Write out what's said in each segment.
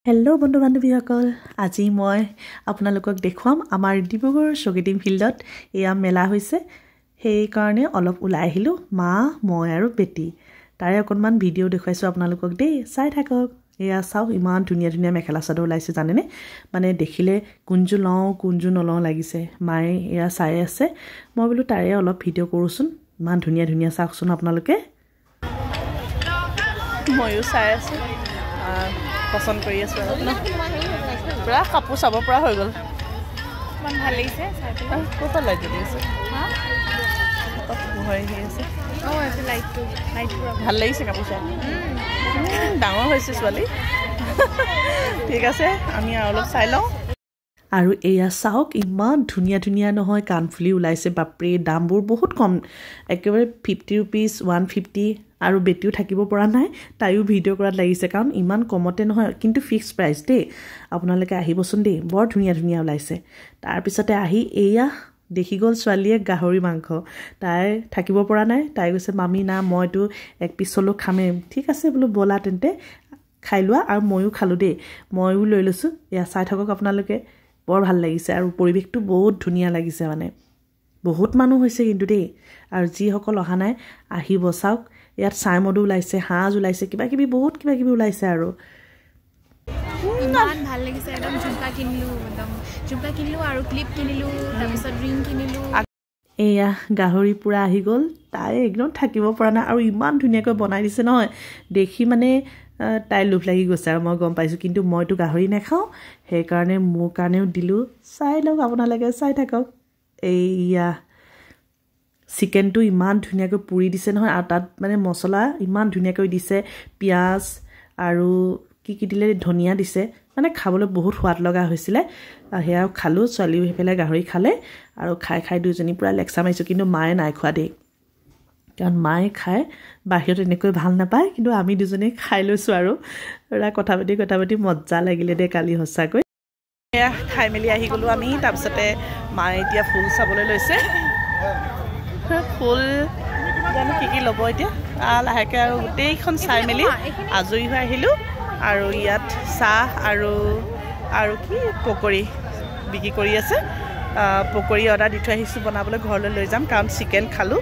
Hello' বন্ধু বান্ধৱীসকল, আজি মই আপোনালোকক দেখুৱাম আমাৰ ডিব্ৰুগড় স্বগেটিং ফিল্ডত এয়া মেলা হৈছে। সেইকাৰণে অলপ ওলাই আহিলোঁ, মা মই আৰু বেটি। তাৰে অকণমান ভিডিঅ' দেখুৱাইছোঁ আপোনালোকক দেই, চাই থাকক। এয়া চাওক, ইমান ধুনীয়া ধুনীয়া মেখেলা চাদৰ ওলাইছে জানেনে। মানে দেখিলে কোনযোৰ লওঁ কোনযোৰ নলওঁ লাগিছে। মায়ে এয়া চাই আছে, মই বোলো তাৰে অলপ ভিডিঅ' কৰোঁচোন। ইমান ধুনীয়া ধুনীয়া চাওকচোন আপোনালোকে। ময়ো চাই আছোঁ, পচন্দ কৰি আছোঁ আৰু পূৰা কাপোৰ চাব পৰা হৈ গ'ল। ইমান ভাল লাগিছে ক'ৰ লাইট জ্বলি আছে, ভাল লাগিছে কাপোৰ চাই। ডাঙৰ হৈছে ছোৱালী। ঠিক আছে, আমি আৰু অলপ চাই লওঁ। আৰু এয়া চাওক, ইমান ধুনীয়া ধুনীয়া নহয় কাণফুলি ওলাইছে। বাপৰে, দামবোৰ বহুত কম, একেবাৰে 50 ৰুপিজ, 150। আৰু বেটিও থাকিব পৰা নাই, তাইও ভিডিঅ' কৰাত লাগিছে, কাৰণ ইমান কমতে নহয়, কিন্তু ফিক্স প্ৰাইচ দেই। আপোনালোকে আহিবচোন দেই, বৰ ধুনীয়া ধুনীয়া ওলাইছে। তাৰপিছতে আহি এয়া দেখি গ'ল ছোৱালীয়ে গাহৰি মাংস। তাই থাকিব পৰা নাই, তাই কৈছে মামী না মইতো এক পিচ হ'লেও খামেই। ঠিক আছে বোলো, ব'লা তেন্তে খাই লোৱা। আৰু ময়ো খালোঁ দেই, ময়ো লৈ লৈছোঁ। এয়া চাই থাকক আপোনালোকে, বৰ ভাল লাগিছে আৰু পৰিৱেশটো বহুত ধুনীয়া লাগিছে। মানে বহুত মানুহ হৈছে কিন্তু দেই। আৰু যিসকল অহা নাই আহিব, চাওক ইয়াত চাইমদো ওলাইছে, সাঁজ ওলাইছে, কিবা কিবি বহুত কিবা কিবি ওলাইছে। আৰু ইমান ভাল লাগিছে, একদম ঝুমকা কিনিলোঁ আৰু ক্লিপ কিনিলোঁ, তাৰপিছত ৰিং কিনিলোঁ। এয়া গাহৰি পূৰা আহি গ'ল, তাই একদম থাকিব পৰা নাই। আৰু ইমান ধুনীয়াকৈ বনাই দিছে নহয়, দেখি মানে তাই লোভ লাগি গৈছে। আৰু মই গম পাইছোঁ, কিন্তু মইতো গাহৰি নাখাওঁ, সেইকাৰণে মোৰ কাৰণেও দিলোঁ। চাই লওক আপোনালোকে, চাই থাকক। এইয়া চিকেনটো ইমান ধুনীয়াকৈ পুৰি দিছে নহয়, আৰু তাত মানে মছলা ইমান ধুনীয়াকৈ দিছে, পিঁয়াজ আৰু কি কি দিলে, ধনিয়া দিছে। মানে খাবলৈ বহুত সোৱাদ লগা হৈছিলে। সেয়াও খালোঁ, ছোৱালীও সেইফালে গাহৰি খালে। আৰু খাই খাই দুজনী পূৰা লেকচা মাৰিছোঁ, কিন্তু মায়ে নাই খোৱা দেই, কাৰণ মায়ে খাই বাহিৰত এনেকৈ ভাল নাপায়। কিন্তু আমি দুজনী খাই লৈছোঁ আৰু কথা পাতি মজা লাগিলে দেই কালি সঁচাকৈ। এয়া খাই মেলি আহি গ'লোঁ আমি। তাৰপিছতে মায়ে এতিয়া ফুল চাবলৈ লৈছে। ফুল জানো কি কি ল'ব এতিয়া, লাহেকৈ আৰু গোটেইখন চাই মেলি আজৰি হৈ আহিলোঁ। আৰু ইয়াত চাহ আৰু কি পকৰি বিক্ৰী কৰি আছে। পকৰি অৰ্ডাৰ দি থৈ আহিছোঁ, বনাবলৈ ঘৰলৈ লৈ যাম, কাৰণ চিকেন খালোঁ।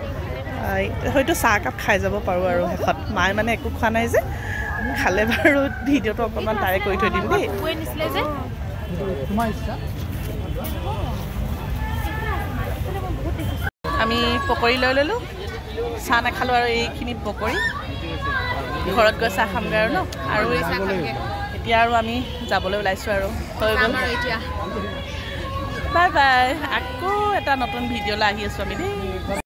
হয়তো চাহ একাপ খাই যাব পাৰোঁ আৰু শেষত। মায়ে মানে একো খোৱা নাই যে, খালে বাৰু ভিডিঅ'টো অকণমান তাৰে কৰি থৈ দিম দেই। আমি পকৰি লৈ ল'লোঁ, চাহ নাখালোঁ আৰু এইখিনি পকৰি। ঘৰত গৈ চাহ খামগৈ আৰু ন। আৰু এতিয়া আৰু আমি যাবলৈ ওলাইছোঁ আৰু হৈ গ'ল। বাই বাই, আকৌ এটা নতুন ভিডিঅ'লৈ আহি আছোঁ আমি দেই।